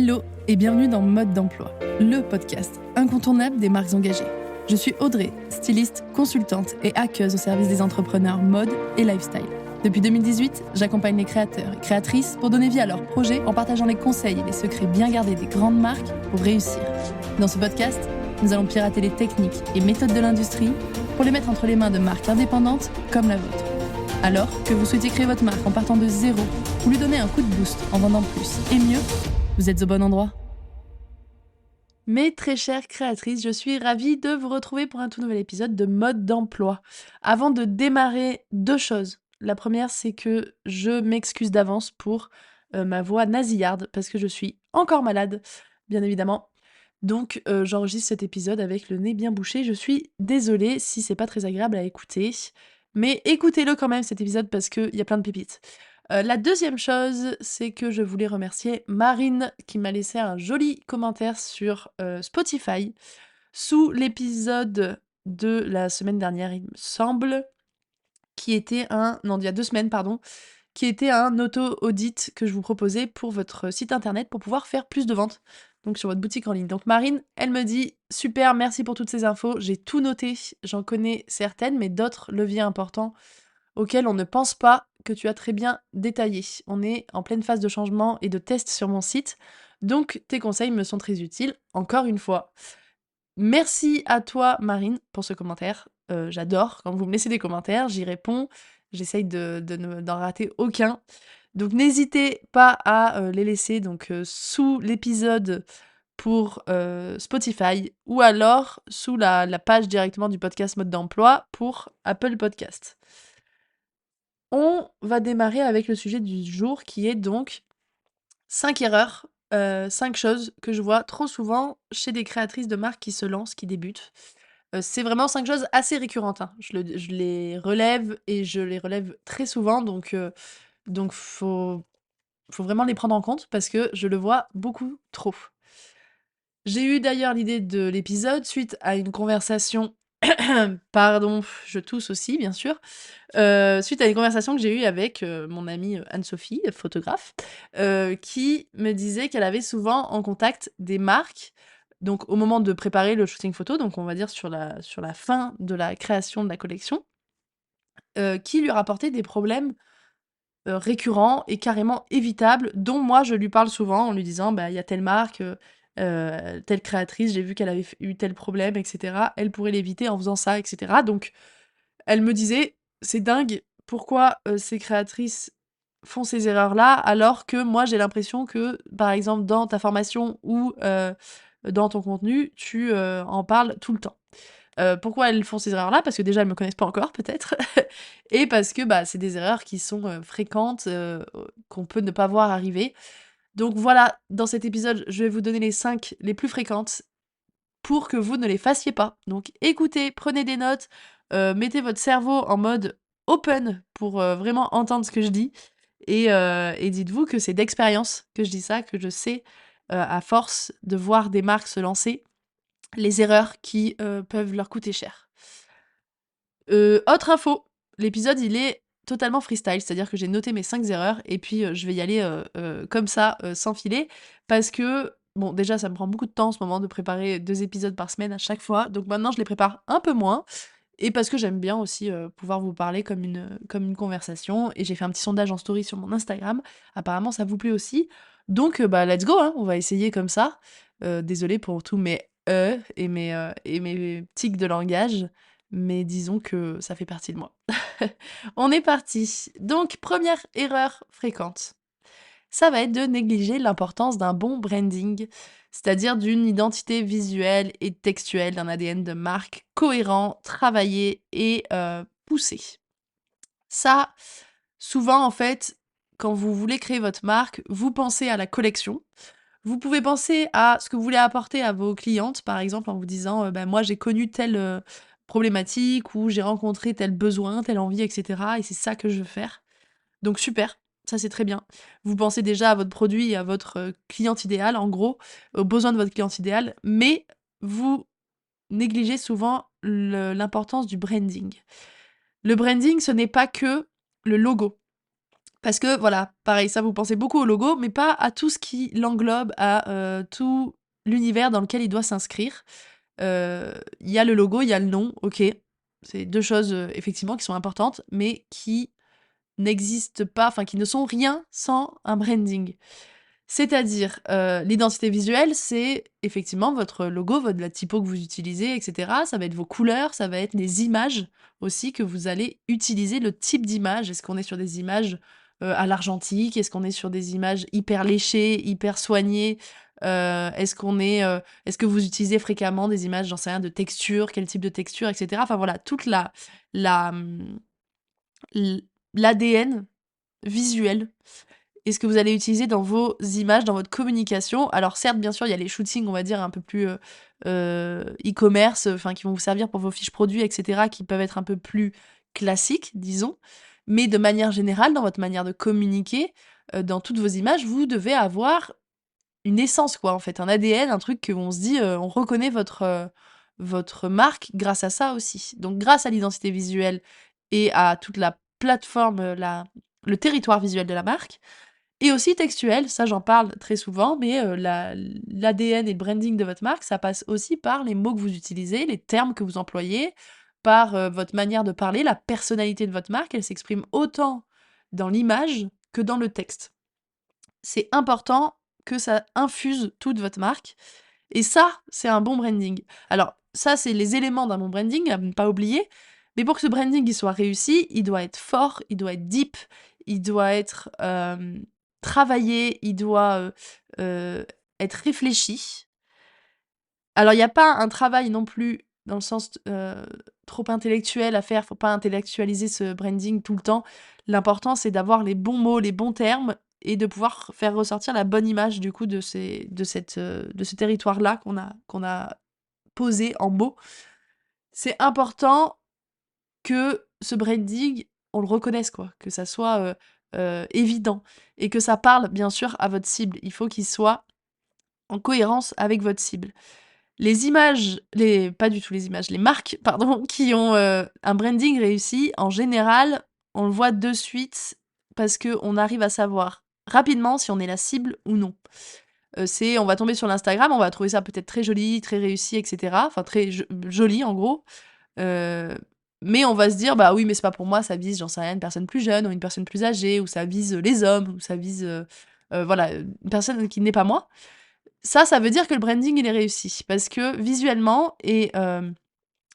Hello et bienvenue dans Mode d'emploi, le podcast incontournable des marques engagées. Je suis Audrey, styliste, consultante et hackeuse au service des entrepreneurs mode et lifestyle. Depuis 2018, j'accompagne les créateurs et créatrices pour donner vie à leurs projets en partageant les conseils et les secrets bien gardés des grandes marques pour réussir. Dans ce podcast, nous allons pirater les techniques et méthodes de l'industrie pour les mettre entre les mains de marques indépendantes comme la vôtre. Alors que vous souhaitez créer votre marque en partant de zéro ou lui donner un coup de boost en vendant plus et mieux, vous êtes au bon endroit. Mes très chères créatrices, je suis ravie de vous retrouver pour un tout nouvel épisode de Mode d'emploi. Avant de démarrer, deux choses. La première, c'est que je m'excuse d'avance pour ma voix nasillarde parce que je suis encore malade, bien évidemment. Donc j'enregistre cet épisode avec le nez bien bouché. Je suis désolée si c'est pas très agréable à écouter, mais écoutez-le quand même cet épisode parce qu'il y a plein de pépites. La deuxième chose, c'est que je voulais remercier Marine qui m'a laissé un joli commentaire sur Spotify sous l'épisode de la semaine dernière, il me semble, qui était non, il y a 2 semaines, pardon, qui était un auto-audit que je vous proposais pour votre site internet pour pouvoir faire plus de ventes, donc sur votre boutique en ligne. Donc Marine, elle me dit: «Super, merci pour toutes ces infos, j'ai tout noté, j'en connais certaines, mais d'autres leviers importants auxquels on ne pense pas, que tu as très bien détaillé. On est en pleine phase de changement et de test sur mon site, donc tes conseils me sont très utiles, encore une fois.» Merci à toi Marine pour ce commentaire, j'adore quand vous me laissez des commentaires, j'y réponds, j'essaye d'en rater aucun. Donc n'hésitez pas à les laisser donc, sous l'épisode pour Spotify ou alors sous la page directement du podcast Mode d'emploi pour Apple Podcast. On va démarrer avec le sujet du jour qui est donc 5 erreurs, 5 choses que je vois trop souvent chez des créatrices de marques qui se lancent, qui débutent. C'est vraiment 5 choses assez récurrentes, hein. Je les relève et je les relève très souvent donc faut vraiment les prendre en compte parce que je le vois beaucoup trop. J'ai eu d'ailleurs l'idée de l'épisode suite à une conversation pardon, je tousse aussi bien sûr, suite à une conversation que j'ai eue avec, mon amie, Anne-Sophie, photographe, qui me disait qu'elle avait souvent en contact des marques, donc au moment de préparer le shooting photo, donc on va dire sur la fin de la création de la collection, qui lui rapportaient des problèmes, récurrents et carrément évitables, dont moi je lui parle souvent en lui disant: «Bah, il y a telle marque, telle créatrice, j'ai vu qu'elle avait eu tel problème et cetera. Elle pourrait l'éviter en faisant ça et cetera.» Donc elle me disait: «C'est dingue, pourquoi, ces créatrices font ces erreurs-là, alors que moi j'ai l'impression que, par exemple, dans ta formation ou dans ton contenu, tu, en parles tout le temps.» Pourquoi elles font ces erreurs-là? Parce que déjà elles me connaissent pas encore peut-être et parce que, bah, c'est des erreurs qui sont, fréquentes, qu'on peut ne pas voir arriver. Donc voilà, dans cet épisode, je vais vous donner les 5 les plus fréquentes pour que vous ne les fassiez pas. Donc écoutez, prenez des notes, mettez votre cerveau en mode open pour, vraiment entendre ce que je dis et dites-vous que c'est d'expérience que je dis ça, que je sais, à force de voir des marques se lancer, les erreurs qui, peuvent leur coûter cher. Autre info, l'épisode il est totalement freestyle, c'est-à-dire que j'ai noté mes 5 erreurs et puis, je vais y aller, comme ça, sans filer parce que, bon, déjà ça me prend beaucoup de temps en ce moment de préparer 2 épisodes par semaine à chaque fois, donc maintenant je les prépare un peu moins et parce que j'aime bien aussi, pouvoir vous parler comme une conversation et j'ai fait un petit sondage en story sur mon Instagram. Apparemment ça vous plaît aussi, donc bah, let's go, hein, on va essayer comme ça. Désolée pour tous mes et mes tics de langage, mais disons que ça fait partie de moi. On est parti. Donc première erreur fréquente, ça va être de négliger l'importance d'un bon branding, c'est-à-dire d'une identité visuelle et textuelle, d'un ADN de marque cohérent, travaillé et poussé. Ça, souvent en fait, quand vous voulez créer votre marque, vous pensez à la collection. Vous pouvez penser à ce que vous voulez apporter à vos clientes, par exemple, en vous disant, «Bah, moi j'ai connu telle, problématique ou j'ai rencontré tel besoin, telle envie et cetera et c'est ça que je veux faire.» Donc super, ça c'est très bien. Vous pensez déjà à votre produit et à votre, cliente idéale, en gros, aux besoins de votre cliente idéale, mais vous négligez souvent l'importance du branding. Le branding, ce n'est pas que le logo. Parce que voilà, pareil, ça vous pensez beaucoup au logo, mais pas à tout ce qui l'englobe, à, tout l'univers dans lequel il doit s'inscrire. Il y a le logo, il y a le nom, OK. C'est 2 choses, effectivement qui sont importantes, mais qui n'existent pas, enfin qui ne sont rien sans un branding. C'est-à-dire, l'identité visuelle, c'est effectivement votre logo, la typo que vous utilisez et cetera. Ça va être vos couleurs, ça va être les images aussi que vous allez utiliser, le type d'image. Est-ce qu'on est sur des images, à l'argentique? Est-ce qu'on est sur des images hyper léchées, hyper soignées? Est-ce que vous utilisez fréquemment des images, j'en sais rien, de texture? Quel type de texture et cetera? Enfin voilà, toute la, l l'ADN visuel et ce que vous allez utiliser dans vos images, dans votre communication. Alors certes, bien sûr, il y a les shootings, on va dire, un peu plus, e-commerce, enfin qui vont vous servir pour vos fiches produits et cetera, qui peuvent être un peu plus classiques, disons. Mais de manière générale, dans votre manière de communiquer, dans toutes vos images, vous devez avoir une essence quoi, en fait, un ADN, un truc que on se dit, on reconnaît votre marque grâce à ça aussi. Donc grâce à l'identité visuelle et à toute la plateforme, le territoire visuel de la marque et aussi textuel, ça j'en parle très souvent, mais l'ADN et le branding de votre marque, ça passe aussi par les mots que vous utilisez, les termes que vous employez, par, votre manière de parler, la personnalité de votre marque, elle s'exprime autant dans l'image que dans le texte. C'est important que ça infuse toute votre marque et ça, c'est un bon branding. Alors ça, c'est les éléments d'un bon branding à ne pas oublier, mais pour que ce branding il soit réussi, il doit être fort, il doit être deep, il doit être, travaillé, il doit, être réfléchi. Alors il y a pas un travail non plus dans le sens trop intellectuel à faire, faut pas intellectualiser ce branding tout le temps. L'important, c'est d'avoir les bons mots, les bons termes et de pouvoir faire ressortir la bonne image du coup de ce territoire-là qu'on a posé en mots. C'est important que ce branding, on le reconnaisse quoi, que ça soit, évident et que ça parle bien sûr à votre cible. Il faut qu'il soit en cohérence avec votre cible. Les images, les pas du tout les images, les marques, pardon, qui ont, un branding réussi, en général, on le voit de suite parce qu'on arrive à savoir rapidement si on est la cible ou non. On va tomber sur l'Instagram, on va trouver ça peut-être très joli, très réussi et cetera, enfin très joli en gros, heu, mais on va se dire: «Bah oui, mais c'est pas pour moi, ça vise, j'en sais rien, une personne plus jeune ou une personne plus âgée ou ça vise, les hommes ou ça vise, voilà, une personne qui n'est pas moi». Ça veut dire que le branding, il est réussi parce que visuellement et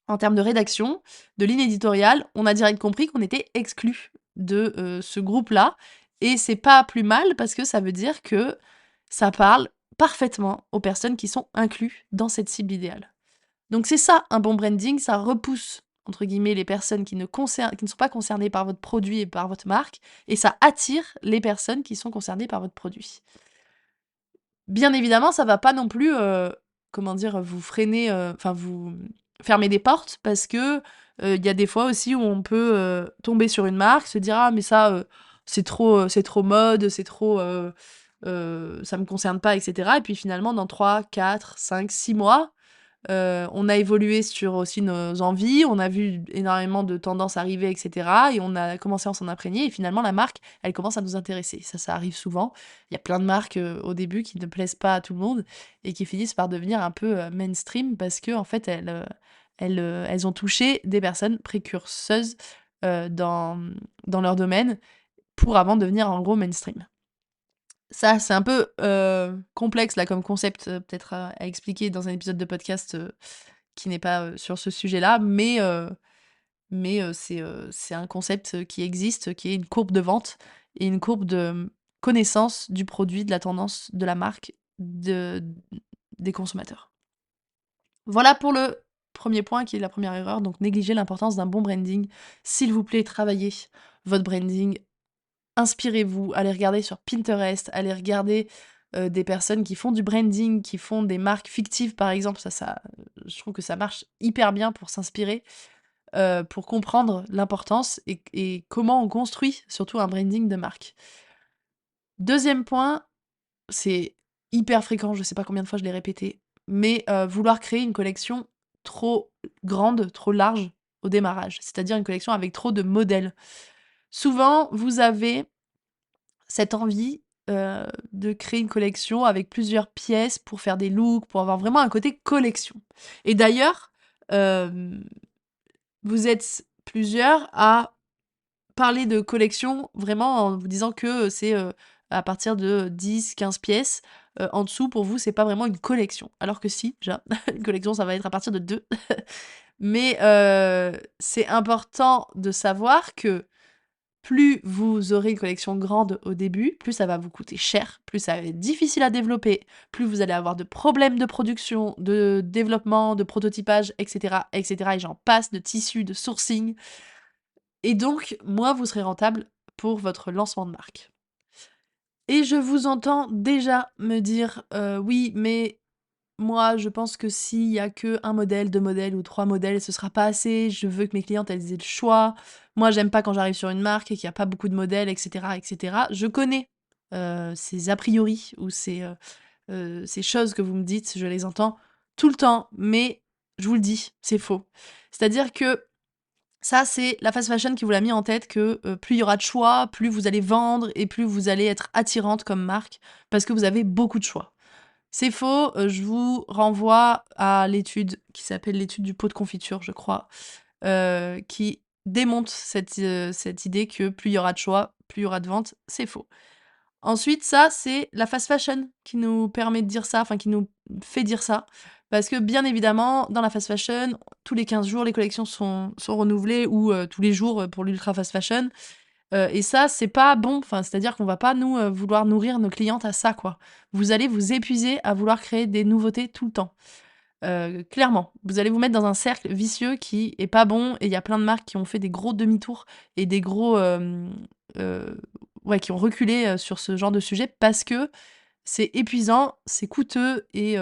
en termes de rédaction, de ligne éditoriale, on a direct compris qu'on était exclus de, ce groupe-là et c'est pas plus mal parce que ça veut dire que ça parle parfaitement aux personnes qui sont inclus dans cette cible idéale. Donc c'est ça un bon branding, ça «repousse» entre guillemets les personnes qui ne sont pas concernées par votre produit et par votre marque et ça attire les personnes qui sont concernées par votre produit. Bien évidemment, ça va pas non plus, comment dire? Vous freiner, enfin vous fermer des portes parce que, il y a des fois aussi où on peut, tomber sur une marque, se dire: «Ah mais ça, c'est trop mode, c'est trop, ça me concerne pas» et cetera et puis finalement dans 3, 4, 5, 6 mois, on a évolué sur aussi nos envies, on a vu énormément de tendances arriver et cetera et on a commencé à s'en imprégner et finalement la marque, elle commence à nous intéresser. Ça arrive souvent. Il y a plein de marques, au début qui ne plaisent pas à tout le monde et qui finissent par devenir un peu, mainstream parce qu'en fait elles ont touché des personnes précurseuses, dans leur domaine pour avant devenir en gros mainstream. Ça, c'est un peu, complexe là comme concept, peut-être à expliquer dans un épisode de podcast, qui n'est pas, sur ce sujet-là, mais c'est un concept, qui existe, qui est une courbe de vente et une courbe de, connaissance du produit, de la tendance, de la marque, des consommateurs. Voilà pour le premier point qui est la première erreur, donc négliger l'importance d'un bon branding. S'il vous plaît, travaillez votre branding. Inspirez-vous, allez regarder sur Pinterest, allez regarder, des personnes qui font du branding, qui font des marques fictives par exemple, je trouve que ça marche hyper bien pour s'inspirer, pour comprendre l'importance et comment on construit surtout un branding de marque. Deuxième point, c'est hyper fréquent, je sais pas combien de fois je l'ai répété, mais vouloir créer une collection trop grande, trop large au démarrage, c'est-à-dire une collection avec trop de modèles. Souvent, vous avez cette envie, de créer une collection avec plusieurs pièces pour faire des looks, pour avoir vraiment un côté collection. Et d'ailleurs, hem, vous êtes plusieurs à parler de collection vraiment en vous disant que, c'est, à partir de 10-15 pièces. En dessous, pour vous, c'est pas vraiment une collection. Alors que si, déjà, une collection, ça va être à partir de 2. Mais, c'est important de savoir que plus vous aurez une collection grande au début, plus ça va vous coûter cher, plus ça va être difficile à développer, plus vous allez avoir de problèmes de production, de développement, de prototypage, et cetera et j'en passe, de tissus, de sourcing et donc moins vous serez rentable pour votre lancement de marque. Et je vous entends déjà me dire: «Oui, mais moi, je pense que s'il y a que un modèle, 2 modèles ou 3 modèles, ce sera pas assez. Je veux que mes clientes, elles aient le choix. Moi, j'aime pas quand j'arrive sur une marque et qu'il y a pas beaucoup de modèles et cetera et cetera». Je connais, ces a priori ou ces choses que vous me dites, je les entends tout le temps, mais je vous le dis, c'est faux. C'est-à-dire que ça, c'est la fast fashion qui vous l'a mis en tête que, plus il y aura de choix, plus vous allez vendre et plus vous allez être attirante comme marque parce que vous avez beaucoup de choix. C'est faux, je vous renvoie à l'étude qui s'appelle l'étude du pot de confiture, je crois, qui démonte cette idée que plus il y aura de choix, plus il y aura de ventes. C'est faux. Ensuite, ça, c'est la fast fashion qui nous permet de dire ça, enfin qui nous fait dire ça. Parce que bien évidemment, dans la fast fashion, tous les 15 jours, les collections sont renouvelées ou tous les jours, pour l'ultra fast fashion. Et ça, c'est pas bon. Enfin, c'est-à-dire qu'on va pas nous, vouloir nourrir nos clientes à ça, quoi. Vous allez vous épuiser à vouloir créer des nouveautés tout le temps. Clairement. Vous allez vous mettre dans un cercle vicieux qui est pas bon et il y a plein de marques qui ont fait des gros demi-tours et des gros, ouais, qui ont reculé, sur ce genre de sujet parce que c'est épuisant, c'est coûteux et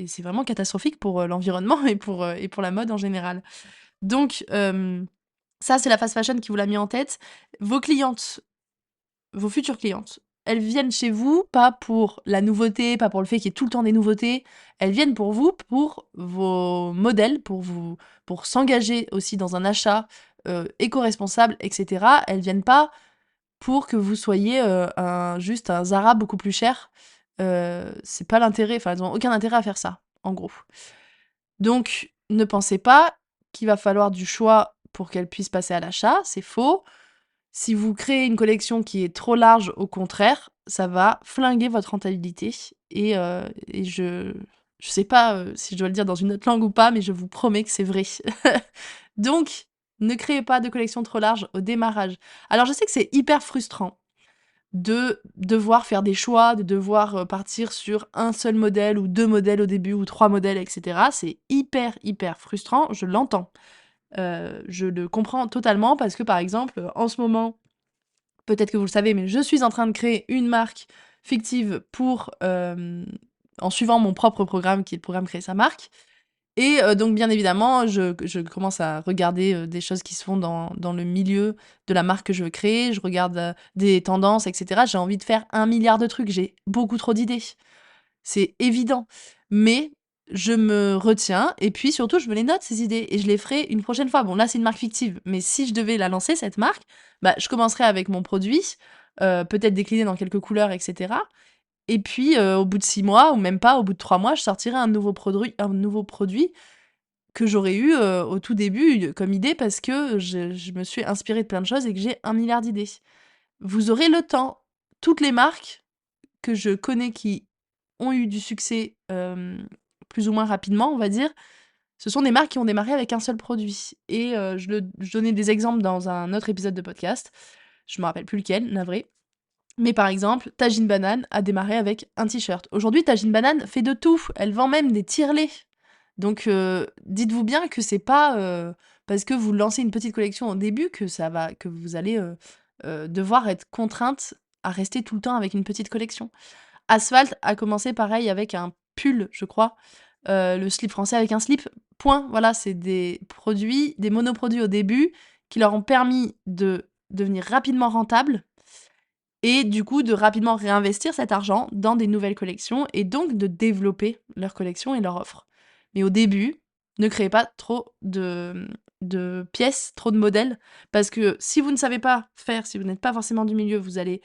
c'est vraiment catastrophique pour, l'environnement et pour la mode en général. Donc, ça, c'est la fast fashion qui vous l'a mis en tête. Vos clientes, vos futures clientes, elles viennent chez vous pas pour la nouveauté, pas pour le fait qu'il y ait tout le temps des nouveautés. Elles viennent pour vous, pour vos modèles, pour s'engager aussi dans un achat, éco-responsable et cetera. Elles viennent pas pour que vous soyez, juste un Zara beaucoup plus cher. C'est pas l'intérêt, enfin, elles ont aucun intérêt à faire ça, en gros. Donc ne pensez pas qu'il va falloir du choix pour qu'elles puissent passer à l'achat, c'est faux. Si vous créez une collection qui est trop large, au contraire, ça va flinguer votre rentabilité et je sais pas, si je dois le dire dans une autre langue ou pas, mais je vous promets que c'est vrai. Donc, ne créez pas de collection trop large au démarrage. Alors je sais que c'est hyper frustrant de devoir faire des choix, de devoir, partir sur un seul modèle ou 2 modèles au début ou 3 modèles et cetera. C'est hyper, hyper frustrant, je l'entends. Je le comprends totalement parce que, par exemple, en ce moment, peut-être que vous le savez, mais je suis en train de créer une marque fictive pour, en suivant mon propre programme qui est le programme Créer sa marque et donc bien évidemment, je commence à regarder, des choses qui se font dans le milieu de la marque que je veux créer. Je regarde, des tendances et cetera. J'ai envie de faire 1 milliard de trucs, j'ai beaucoup trop d'idées. C'est évident. Mais je me retiens et puis surtout, je me les note ces idées et je les ferai une prochaine fois. Bon là, c'est une marque fictive, mais si je devais la lancer cette marque, bah, je commencerai avec mon produit, peut-être décliné dans quelques couleurs et cetera et puis, au bout de 6 mois ou même pas, au bout de 3 mois, je sortirai un nouveau produit que j'aurais eu, au tout début, comme idée parce que je me suis inspirée de plein de choses et que j'ai 1 milliard d'idées. Vous aurez le temps. Toutes les marques que je connais qui ont eu du succès, plus ou moins rapidement, on va dire, ce sont des marques qui ont démarré avec un seul produit et je donnais des exemples dans un autre épisode de podcast. Je me rappelle plus lequel, navré. Mais par exemple, Tajine Banane a démarré avec un t-shirt. Aujourd'hui, Tajine Banane fait de tout. Elle vend même des tire-laits. Donc, dites-vous bien que c'est pas, parce que vous lancez une petite collection au début que vous allez, devoir être contrainte à rester tout le temps avec une petite collection. Asphalt a commencé pareil avec un pull, je crois, le slip français avec un slip, point. Voilà, c'est des produits, des monoproduits au début qui leur ont permis de devenir rapidement rentables et du coup de rapidement réinvestir cet argent dans des nouvelles collections et donc de développer leur collection et leur offre. Mais au début, ne créez pas trop de pièces, trop de modèles, parce que si vous ne savez pas faire, si vous n'êtes pas forcément du milieu, vous allez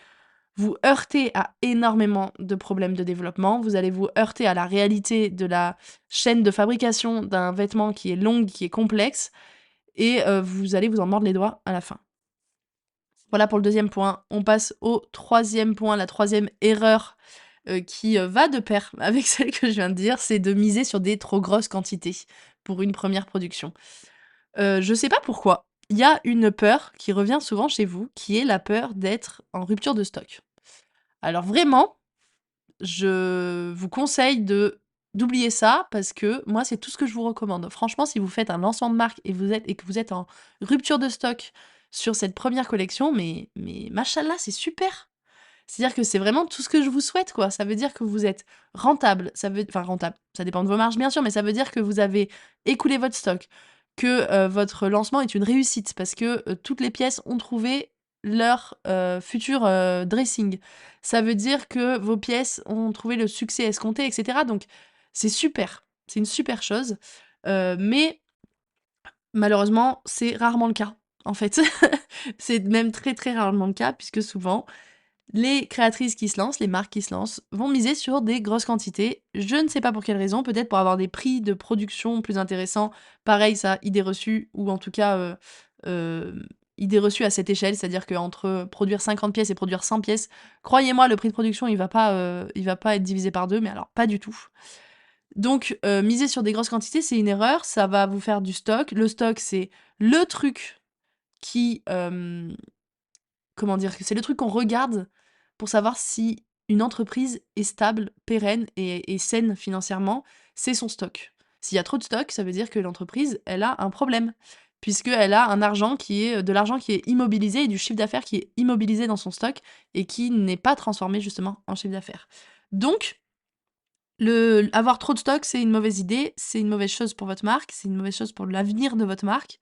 vous heurter à énormément de problèmes de développement, vous allez vous heurter à la réalité de la chaîne de fabrication d'un vêtement qui est longue, qui est complexe, et vous allez vous en mordre les doigts à la fin. Voilà pour le deuxième point. On passe au troisième point, la troisième erreur qui va de pair avec celle que je viens de dire, c'est de miser sur des trop grosses quantités pour une première production. Je sais pas pourquoi, il y a une peur qui revient souvent chez vous, qui est la peur d'être en rupture de stock. Alors vraiment, je vous conseille d'oublier ça parce que moi, c'est tout ce que je vous recommande. Franchement, si vous faites un lancement de marque et que vous êtes en rupture de stock sur cette première collection, mais machallah, c'est super! C'est-à-dire que c'est vraiment tout ce que je vous souhaite, quoi. Ça veut dire que vous êtes rentable, enfin rentable, ça dépend de vos marges bien sûr, mais ça veut dire que vous avez écoulé votre stock, que, votre lancement est une réussite parce que, toutes les pièces ont trouvé leur, futur, dressing. Ça veut dire que vos pièces ont trouvé le succès escompté et cetera, donc c'est super, c'est une super chose, mais malheureusement, c'est rarement le cas, en fait. C'est même très, très rarement le cas puisque souvent, les créatrices qui se lancent, les marques qui se lancent, vont miser sur des grosses quantités. Je ne sais pas pour quelle raison, peut-être pour avoir des prix de production plus intéressants. Pareil, ça, idée reçue, ou en tout cas, idée reçue à cette échelle, c'est-à-dire qu'entre produire 50 pièces et produire 100 pièces, croyez-moi, le prix de production, il va pas être divisé par 2, mais alors pas du tout. Donc, miser sur des grosses quantités, c'est une erreur, ça va vous faire du stock. Le stock, c'est le truc qui, comment dire? C'est le truc qu'on regarde pour savoir si une entreprise est stable, pérenne et saine financièrement, c'est son stock. S'il y a trop de stock, ça veut dire que l'entreprise, elle a un problème, puisqu'elle a un argent qui est de l'argent qui est immobilisé et du chiffre d'affaires qui est immobilisé dans son stock et qui n'est pas transformé justement en chiffre d'affaires. Donc, avoir trop de stock, c'est une mauvaise idée, c'est une mauvaise chose pour votre marque, c'est une mauvaise chose pour l'avenir de votre marque.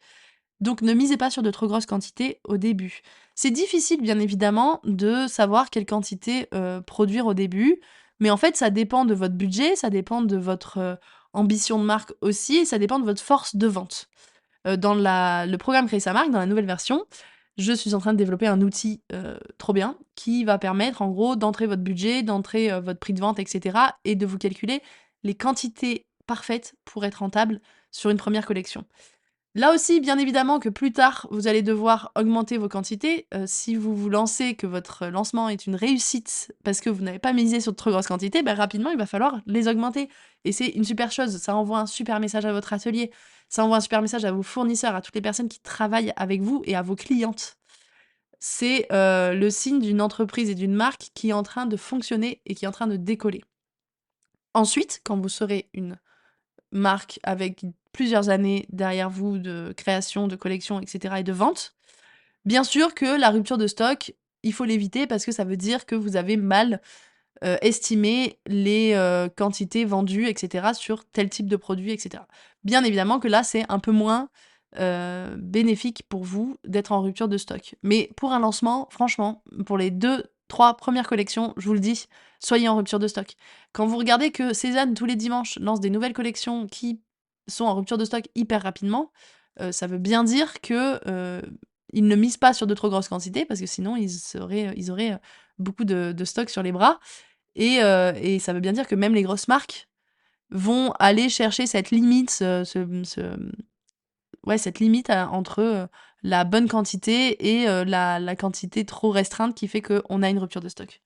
Donc ne misez pas sur de trop grosses quantités au début. C'est difficile, bien évidemment, de savoir quelle quantité, produire au début, mais en fait, ça dépend de votre budget, ça dépend de votre, ambition de marque aussi et ça dépend de votre force de vente. Dans le programme Créer sa marque, dans la nouvelle version, je suis en train de développer un outil, trop bien, qui va permettre, en gros, d'entrer votre budget, d'entrer, votre prix de vente et cetera et de vous calculer les quantités parfaites pour être rentable sur une première collection. Là aussi, bien évidemment que plus tard, vous allez devoir augmenter vos quantités, si vous vous lancez, que votre lancement est une réussite parce que vous n'avez pas misé sur de trop grosses quantités, bah, rapidement, il va falloir les augmenter et c'est une super chose. Ça envoie un super message à votre atelier, ça envoie un super message à vos fournisseurs, à toutes les personnes qui travaillent avec vous et à vos clientes. C'est, le signe d'une entreprise et d'une marque qui est en train de fonctionner et qui est en train de décoller. Ensuite, quand vous serez une marque avec plusieurs années derrière vous de création, de collection, et cetera et de vente. Bien sûr que la rupture de stock, il faut l'éviter parce que ça veut dire que vous avez mal, estimé les, quantités vendues et cetera sur tel type de produit et cetera. Bien évidemment que là, c'est un peu moins, bénéfique pour vous d'être en rupture de stock. Mais pour un lancement, franchement, pour les 2, 3 premières collections, je vous le dis, soyez en rupture de stock. Quand vous regardez que Cézanne, tous les dimanches, lance des nouvelles collections qui sont en rupture de stock hyper rapidement, ça veut bien dire que, ils ne misent pas sur de trop grosses quantités parce que sinon ils auraient, beaucoup de stock sur les bras et ça veut bien dire que même les grosses marques vont aller chercher cette limite, ouais, cette limite entre, la bonne quantité et la quantité trop restreinte qui fait qu'on a une rupture de stock.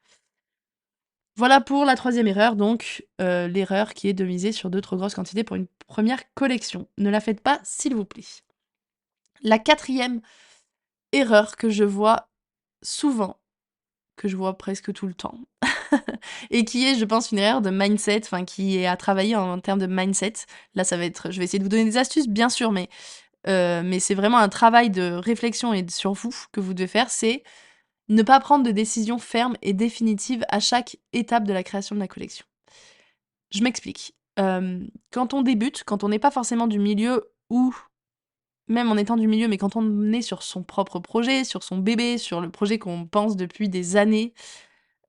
Voilà pour la troisième erreur, donc l'erreur qui est de miser sur de trop grosses quantités pour une première collection. Ne la faites pas, s'il vous plaît. La quatrième erreur que je vois souvent, que je vois presque tout le temps et qui est, je pense, une erreur de mindset, enfin qui est à travailler en termes de mindset. Là, ça va être je vais essayer de vous donner des astuces, bien sûr, mais c'est vraiment un travail de réflexion et sur vous que vous devez faire, c'est ne pas prendre de décision ferme et définitive à chaque étape de la création de la collection. Je m'explique. Quand on débute, quand on n'est pas forcément du milieu ou même en étant du milieu, mais quand on est sur son propre projet, sur son bébé, sur le projet qu'on pense depuis des années,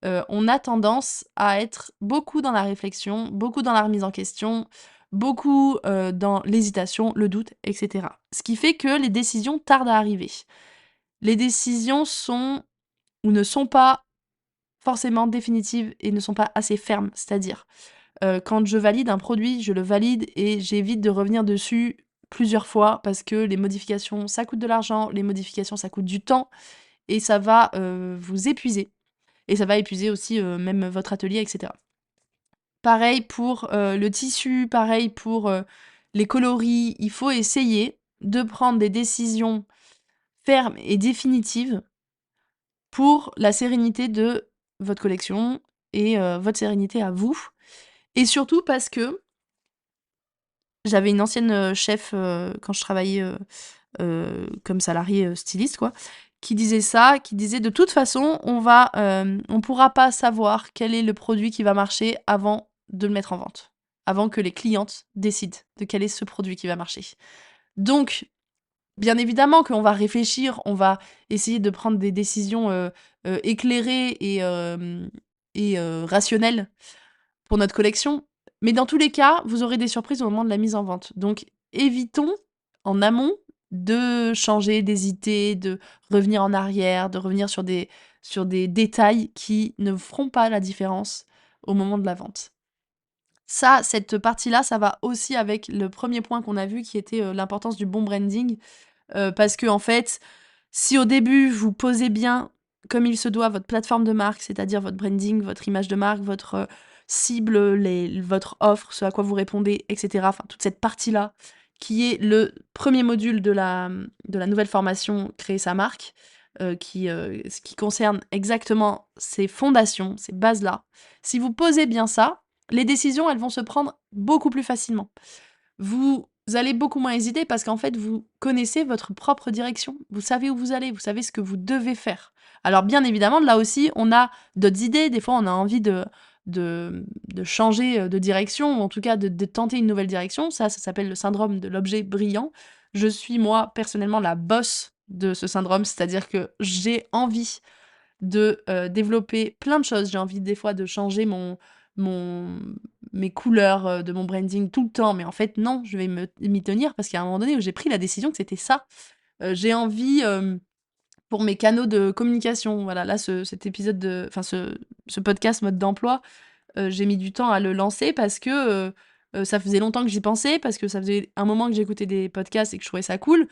on a tendance à être beaucoup dans la réflexion, beaucoup dans la remise en question, beaucoup, dans l'hésitation, le doute et cetera. Ce qui fait que les décisions tardent à arriver. Les décisions sont ou ne sont pas forcément définitives et ne sont pas assez fermes. C'est-à-dire, quand je valide un produit, je le valide et j'évite de revenir dessus plusieurs fois parce que les modifications, ça coûte de l'argent, les modifications, ça coûte du temps et ça va, vous épuiser et ça va épuiser aussi, même votre atelier et cetera. Pareil pour, le tissu, pareil pour, les coloris. Il faut essayer de prendre des décisions fermes et définitives pour la sérénité de votre collection et votre sérénité à vous. Et surtout parce que j'avais une ancienne, chef, quand je travaillais, comme salariée, styliste quoi, qui disait ça, qui disait: «De toute façon, on pourra pas savoir quel est le produit qui va marcher avant de le mettre en vente, avant que les clientes décident de quel est ce produit qui va marcher». Donc bien évidemment qu'on va réfléchir, on va essayer de prendre des décisions, éclairées et rationnelles pour notre collection. Mais dans tous les cas, vous aurez des surprises au moment de la mise en vente. Donc évitons, en amont, de changer, d'hésiter, de revenir en arrière, de revenir sur des détails qui ne feront pas la différence au moment de la vente. Ça, cette partie-là, ça va aussi avec le premier point qu'on a vu qui était, l'importance du bon branding. Parce que en fait, si au début vous posez bien, comme il se doit, votre plateforme de marque, c'est-à-dire votre branding, votre image de marque, votre, cible, votre offre, ce à quoi vous répondez et cetera, enfin toute cette partie-là, qui est le premier module de la nouvelle formation Créer sa marque, ce qui concerne exactement ces fondations, ces bases-là. Si vous posez bien ça, les décisions, elles vont se prendre beaucoup plus facilement. Vous allez beaucoup moins hésiter parce qu'en fait, vous connaissez votre propre direction. Vous savez où vous allez, vous savez ce que vous devez faire. Alors bien évidemment, là aussi, on a d'autres idées. Des fois, on a envie de changer, de direction ou en tout cas de tenter une nouvelle direction. Ça s'appelle le syndrome de l'objet brillant. Je suis moi, personnellement, la boss de ce syndrome, c'est-à-dire que j'ai envie de, développer plein de choses. J'ai envie des fois de changer mon mes couleurs, de mon branding tout le temps, mais en fait non, je vais m'y tenir parce qu'il y a un moment donné où j'ai pris la décision que c'était ça. J'ai envie, pour mes canaux de communication, voilà, là cet épisode ce podcast mode d'emploi, j'ai mis du temps à le lancer parce que, ça faisait longtemps que j'y pensais, parce que ça faisait un moment que j'écoutais des podcasts et que je trouvais ça cool.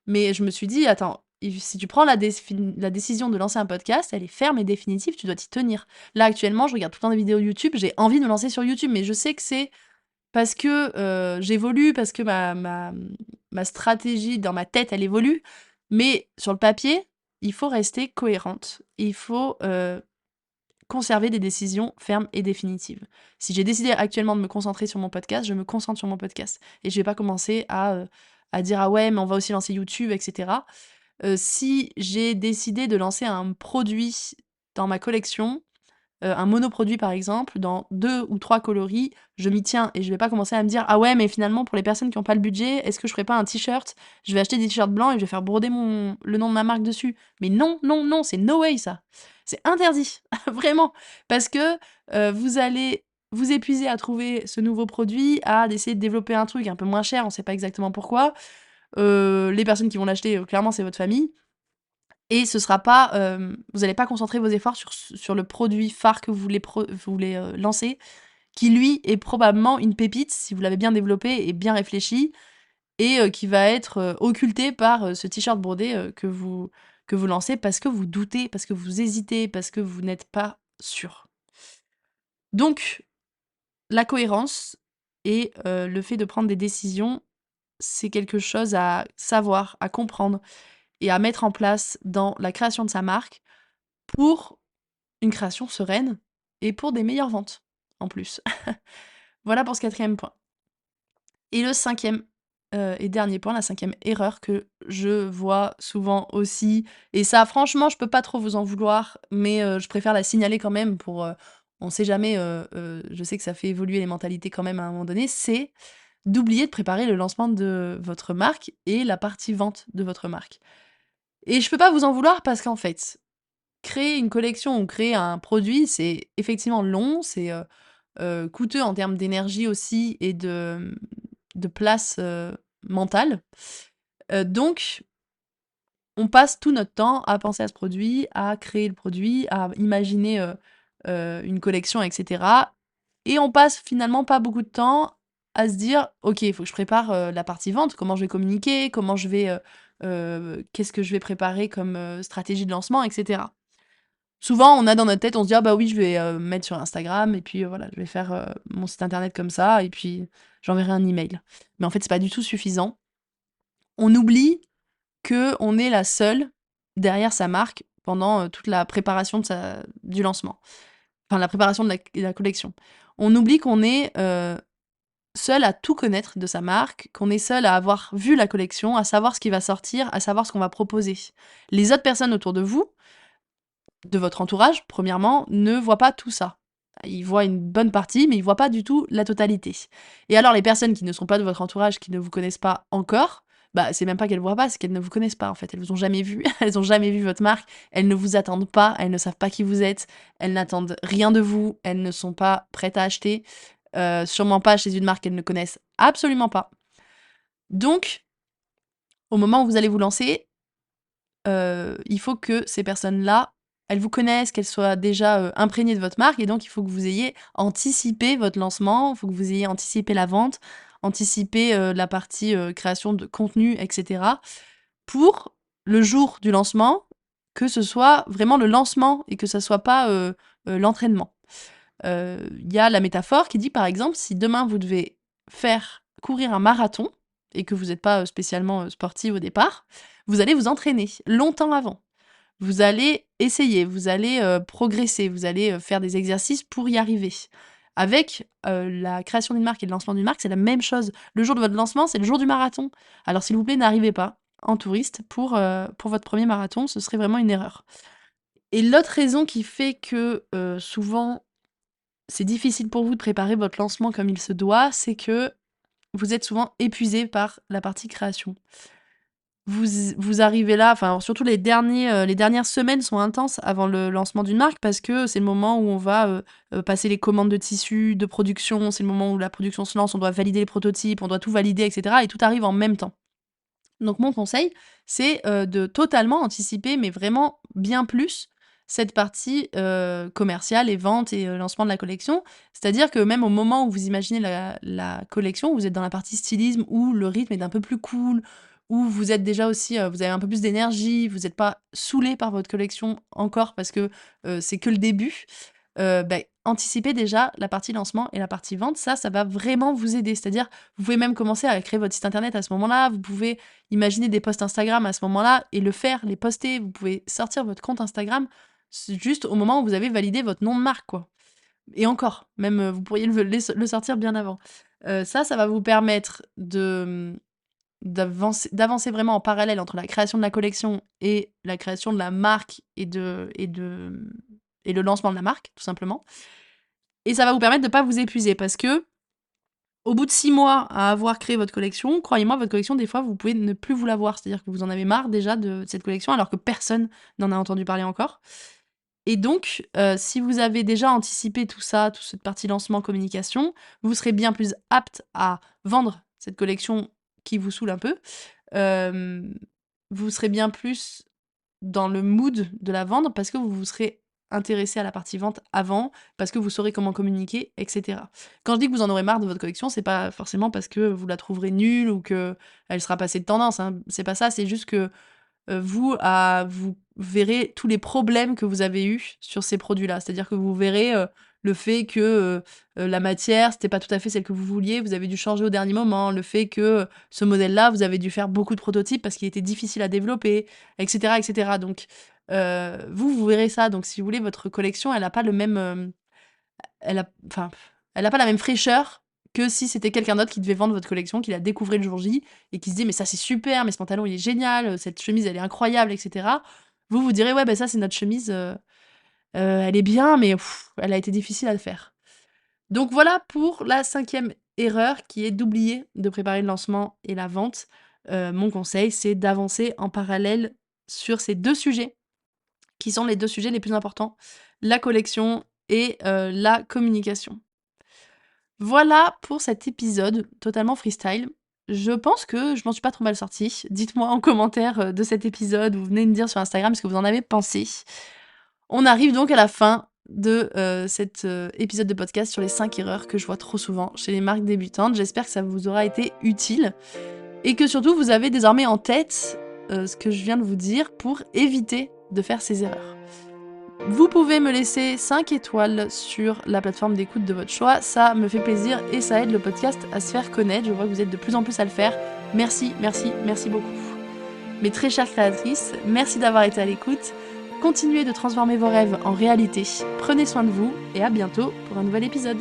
Mais je me suis dit: «Attends, si tu prends la décision de lancer un podcast, elle est ferme et définitive, tu dois t'y tenir». Là, actuellement, je regarde tout le temps des vidéos YouTube, j'ai envie de me lancer sur YouTube, mais je sais que c'est parce que, j'évolue, parce que ma stratégie dans ma tête, elle évolue. Mais sur le papier, il faut rester cohérente. Il faut, conserver des décisions fermes et définitives. Si j'ai décidé actuellement de me concentrer sur mon podcast, je me concentre sur mon podcast et je vais pas commencer à dire: «Ah ouais, mais on va aussi lancer YouTube» et cetera. Si j'ai décidé de lancer un produit dans ma collection, un monoproduit par exemple, dans 2 ou 3 coloris, je m'y tiens et je vais pas commencer à me dire: «Ah ouais, mais finalement pour les personnes qui ont pas le budget, est-ce que je ferais pas un t-shirt? Je vais acheter des t-shirts blancs et je vais faire broder le nom de ma marque dessus». Mais non, non, non, c'est no way ça. C'est interdit, vraiment, parce que, vous allez vous épuiser à trouver ce nouveau produit, à essayer de développer un truc un peu moins cher, on sait pas exactement pourquoi. Les personnes qui vont l'acheter, clairement c'est votre famille et ce sera pas, vous allez pas concentrer vos efforts sur le produit phare que vous voulez, lancer, qui lui est probablement une pépite si vous l'avez bien développé et bien réfléchi et qui va être, occulté par, ce t-shirt brodé, que vous lancez parce que vous doutez, parce que vous hésitez, parce que vous n'êtes pas sûr. Donc la cohérence et le fait de prendre des décisions, c'est quelque chose à savoir, à comprendre et à mettre en place dans la création de sa marque pour une création sereine et pour des meilleures ventes, en plus. Voilà pour ce quatrième point. Et le cinquième et dernier point, la cinquième erreur que je vois souvent aussi et ça franchement je peux pas trop vous en vouloir, mais je préfère la signaler quand même pour, on sait jamais, je sais que ça fait évoluer les mentalités quand même à un moment donné, c'est d'oublier de préparer le lancement de votre marque et la partie vente de votre marque. Et je peux pas vous en vouloir parce qu'en fait, créer une collection ou créer un produit, c'est effectivement long, c'est, coûteux en termes d'énergie aussi et de place, mentale. Donc on passe tout notre temps à penser à ce produit, à créer le produit, à imaginer, une collection, etc. Et on passe finalement pas beaucoup de temps à se dire: «OK, il faut que je prépare, la partie vente. Comment je vais communiquer? Comment je vais, qu'est-ce que je vais préparer comme, stratégie de lancement?» et cetera. Souvent, on a dans notre tête, on se dit: «Ah bah oui, je vais, mettre sur Instagram et puis, voilà, je vais faire, mon site internet comme ça et puis j'enverrai un email». Mais en fait, c'est pas du tout suffisant. On oublie qu'on est la seule derrière sa marque pendant, toute la préparation du lancement. Enfin, la préparation de la collection. On oublie qu'on est, seul à tout connaître de sa marque, qu'on est seul à avoir vu la collection, à savoir ce qui va sortir, à savoir ce qu'on va proposer. Les autres personnes autour de vous, de votre entourage, premièrement, ne voient pas tout ça. Ils voient une bonne partie, mais ils voient pas du tout la totalité. Et alors les personnes qui ne sont pas de votre entourage, qui ne vous connaissent pas encore, bah, c'est même pas qu'elles voient pas, c'est qu'elles ne vous connaissent pas en fait. Elles vous ont jamais vu, elles ont jamais vu votre marque, elles ne vous attendent pas, elles ne savent pas qui vous êtes, elles n'attendent rien de vous, elles ne sont pas prêtes à acheter, sûrement pas chez une marque qu'elles ne connaissent absolument pas. Donc, au moment où vous allez vous lancer, il faut que ces personnes-là, elles vous connaissent, qu'elles soient déjà, imprégnées de votre marque et donc il faut que vous ayez anticipé votre lancement, il faut que vous ayez anticipé la vente, anticipé, la partie, création de contenu et cetera, pour le jour du lancement, que ce soit vraiment le lancement et que ça soit pas, l'entraînement. Il y a la métaphore qui dit, par exemple, si demain vous devez faire courir un marathon et que vous n'êtes pas, spécialement, sportive au départ, vous allez vous entraîner longtemps avant. Vous allez essayer, vous allez, progresser, vous allez, faire des exercices pour y arriver. Avec, la création d'une marque et le lancement d'une marque, c'est la même chose. Le jour de votre lancement, c'est le jour du marathon. Alors s'il vous plaît, n'arrivez pas en touriste pour votre premier marathon, ce serait vraiment une erreur. Et l'autre raison qui fait que, souvent c'est difficile pour vous de préparer votre lancement comme il se doit, c'est que vous êtes souvent épuisé par la partie création. Vous arrivez là, enfin surtout les dernières semaines sont intenses avant le lancement d'une marque parce que c'est le moment où on va, passer les commandes de tissus, de production, c'est le moment où la production se lance, on doit valider les prototypes, on doit tout valider et cetera et tout arrive en même temps. Donc mon conseil, c'est, de totalement anticiper, mais vraiment bien plus, cette partie, commerciale et vente et lancement de la collection. C'est-à-dire que même au moment où vous imaginez la collection, vous êtes dans la partie stylisme où le rythme est un peu plus cool, où vous êtes déjà aussi, vous avez un peu plus d'énergie, vous êtes pas saoulé par votre collection encore parce que, c'est que le début. Anticipez déjà la partie lancement et la partie vente, ça va vraiment vous aider. C'est-à-dire, vous pouvez même commencer à créer votre site internet à ce moment-là, vous pouvez imaginer des posts Instagram à ce moment-là et le faire, les poster. Vous pouvez sortir votre compte Instagram juste au moment où vous avez validé votre nom de marque, quoi. Et encore, même, vous pourriez le sortir bien avant. Ça va vous permettre d'avancer vraiment en parallèle entre la création de la collection et la création de la marque et le lancement de la marque, tout simplement. Et ça va vous permettre de pas vous épuiser parce que au bout de 6 mois à avoir créé votre collection, croyez-moi, votre collection, des fois, vous pouvez ne plus vous la voir. C'est-à-dire que vous en avez marre déjà de cette collection alors que personne n'en a entendu parler encore. Et donc, si vous avez déjà anticipé tout ça, toute cette partie lancement, communication, vous serez bien plus apte à vendre cette collection qui vous saoule un peu. Hem, Vous serez bien plus dans le mood de la vendre parce que vous vous serez intéressé à la partie vente avant, parce que vous saurez comment communiquer et cetera. Quand je dis que vous en aurez marre de votre collection, c'est pas forcément parce que vous la trouverez nulle ou qu'elle sera passée de tendance, hein. C'est pas ça, c'est juste que vous verrez tous les problèmes que vous avez eus sur ces produits-là. C'est-à-dire que vous verrez, le fait que, la matière, c'était pas tout à fait celle que vous vouliez, vous avez dû changer au dernier moment, le fait que, ce modèle-là, vous avez dû faire beaucoup de prototypes parce qu'il était difficile à développer et cetera et cetera. Donc, vous verrez ça. Donc si vous voulez, votre collection, elle a pas le même, elle a enfin, elle a pas la même fraîcheur que si c'était quelqu'un d'autre qui devait vendre votre collection, qui la découvrait le jour J et qui se dit: «Mais ça, c'est super, mais ce pantalon, il est génial, cette chemise, elle est incroyable» et cetera. Vous, vous direz: «Ouais, bah, ça, c'est notre chemise, elle est bien, mais elle a été difficile à faire». Donc voilà pour la cinquième erreur qui est d'oublier de préparer le lancement et la vente. Mon conseil, c'est d'avancer en parallèle sur ces 2 sujets qui sont les 2 sujets les plus importants, la collection et la communication. Voilà pour cet épisode totalement freestyle. Je pense que je m'en suis pas trop mal sortie. Dites-moi en commentaire, de cet épisode ou venez me dire sur Instagram ce que vous en avez pensé. On arrive donc à la fin de cet épisode de podcast sur les 5 erreurs que je vois trop souvent chez les marques débutantes. J'espère que ça vous aura été utile et que surtout vous avez désormais en tête ce que je viens de vous dire pour éviter de faire ces erreurs. Vous pouvez me laisser 5 étoiles sur la plateforme d'écoute de votre choix, ça me fait plaisir et ça aide le podcast à se faire connaître. Je vois que vous êtes de plus en plus à le faire. Merci, merci, merci beaucoup. Mes très chères créatrices, merci d'avoir été à l'écoute. Continuez de transformer vos rêves en réalité. Prenez soin de vous et à bientôt pour un nouvel épisode.